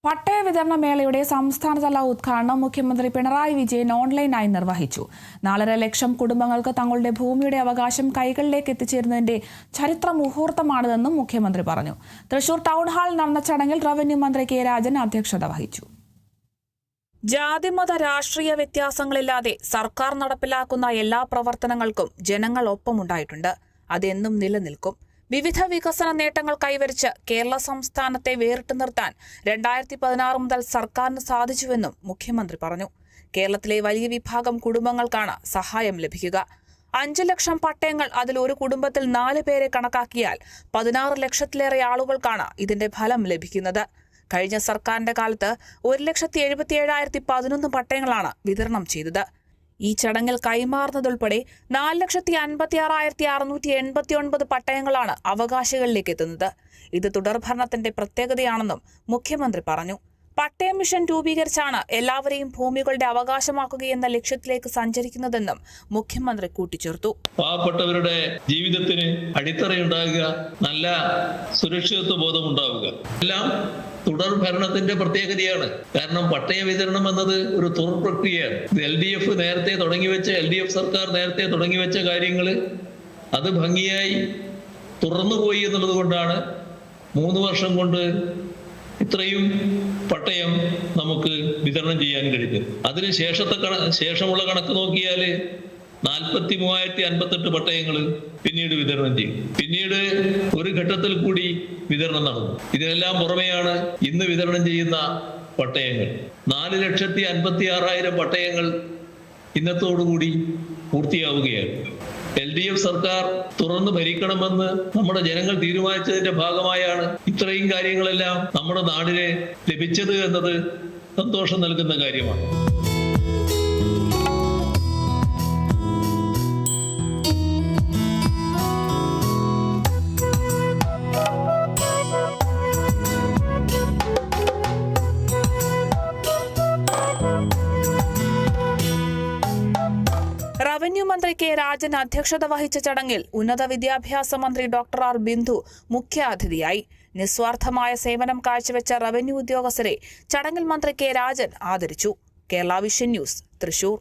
പട്ടയ വിതരണ മേളയുടെ സംസ്ഥാനതല ഉദ്ഘാടനം മുഖ്യമന്ത്രി പിണറായി വിജയൻ ഓൺലൈനായി നിർവഹിച്ചു. 4.5 ലക്ഷം കുടുംബങ്ങൾക്ക് തങ്ങളുടെ ഭൂമിയുടെ അവകാശം കൈകളിലേക്ക് എത്തിച്ചേരുന്നതിന്റെ ചരിത്ര മുഹൂർത്തമാണിതെന്നും മുഖ്യമന്ത്രി പറഞ്ഞു. തൃശൂർ ടൗൺ ഹാളിൽ നടന്ന ചടങ്ങിൽ റവന്യൂ മന്ത്രി കെ രാജൻ അധ്യക്ഷത വഹിച്ചു. ജാതിമത രാഷ്ട്രീയ വ്യത്യാസങ്ങളില്ലാതെ സർക്കാർ നടപ്പിലാക്കുന്ന എല്ലാ പ്രവർത്തനങ്ങൾക്കും ജനങ്ങൾ ഒപ്പമുണ്ടായിട്ടുണ്ട്. അതെന്നും നിലനിൽക്കും. വിവിധ വികസന നേട്ടങ്ങൾ കൈവരിച്ച് കേരള സംസ്ഥാനത്തെ വേറിട്ട് നിർത്താൻ 2016 മുതൽ സർക്കാരിന് സാധിച്ചുവെന്നും മുഖ്യമന്ത്രി പറഞ്ഞു. കേരളത്തിലെ വലിയ വിഭാഗം കുടുംബങ്ങൾക്കാണ് സഹായം ലഭിക്കുക. 5 ലക്ഷം പട്ടയങ്ങൾ, അതിൽ ഒരു കുടുംബത്തിൽ 4 പേരെ കണക്കാക്കിയാൽ 16 ലക്ഷത്തിലേറെ ആളുകൾക്കാണ് ഇതിന്റെ ഫലം ലഭിക്കുന്നത്. കഴിഞ്ഞ സർക്കാരിന്റെ കാലത്ത് 1,77,011 പട്ടയങ്ങളാണ് വിതരണം ചെയ്തത്. ഈ ചടങ്ങിൽ കൈമാറുന്നതുൾപ്പെടെ 4,56,689 പട്ടയങ്ങളാണ് അവകാശികളിലേക്ക് എത്തുന്നത്. ഇത് തുടർഭരണത്തിന്റെ പ്രത്യേകതയാണെന്നും മുഖ്യമന്ത്രി പറഞ്ഞു. പട്ടയ മിഷൻ രൂപീകരിച്ചാണ് എല്ലാവരെയും ഭൂമികളുടെ അവകാശമാക്കുകയെന്ന ലക്ഷ്യത്തിലേക്ക് സഞ്ചരിക്കുന്നതെന്നും മുഖ്യമന്ത്രി കൂട്ടിച്ചേർത്തു. പാവപ്പെട്ടവരുടെ ജീവിതത്തിന് അടിത്തറയുണ്ടാകുക, നല്ല സുരക്ഷിതത്വ ബോധം ഉണ്ടാവുക, എല്ലാം തുടർഭരണത്തിന്റെ പ്രത്യേകതയാണ്. കാരണം പട്ടയ വിതരണം എന്നത് ഒരു തുടർ പ്രക്രിയയാണ്. LDF സർക്കാർ നേരത്തെ തുടങ്ങിവെച്ച കാര്യങ്ങള് അത് ഭംഗിയായി തുറന്നുപോയി എന്നുള്ളത് കൊണ്ടാണ് 3 വർഷം കൊണ്ട് ഇത്രയും പട്ടയം നമുക്ക് വിതരണം ചെയ്യാൻ കഴിഞ്ഞത്. അതിന് ശേഷമുള്ള കണക്ക് നോക്കിയാൽ 43,058 പട്ടയങ്ങൾ പിന്നീട് വിതരണം ചെയ്യും. പിന്നീട് ഒരു ഘട്ടത്തിൽ കൂടി വിതരണം നടന്നു. ഇതിനെല്ലാം പുറമെയാണ് ഇന്ന് വിതരണം ചെയ്യുന്ന പട്ടയങ്ങൾ. 4,56,000 പട്ടയങ്ങൾ ഇന്നത്തോടുകൂടി പൂർത്തിയാവുകയാണ്. LDF സർക്കാർ തുറന്നു ഭരിക്കണമെന്ന് നമ്മുടെ ജനങ്ങൾ തീരുമാനിച്ചതിന്റെ ഭാഗമായാണ് ഇത്രയും കാര്യങ്ങളെല്ലാം നമ്മുടെ നാടിന് ലഭിച്ചത് എന്നത് സന്തോഷം നൽകുന്ന കാര്യമാണ്. റവന്യൂ മന്ത്രി കെ രാജൻ അധ്യക്ഷത വഹിച്ച ചടങ്ങിൽ ഉന്നത വിദ്യാഭ്യാസ മന്ത്രി ഡോക്ടർ ആർ ബിന്ദു മുഖ്യാതിഥിയായി. നിസ്വാർത്ഥമായ സേവനം കാഴ്ചവെച്ച റവന്യൂ ഉദ്യോഗസ്ഥരെ ചടങ്ങിൽ മന്ത്രി കെ രാജൻ ആദരിച്ചു. Kerala vision news, Thrissur.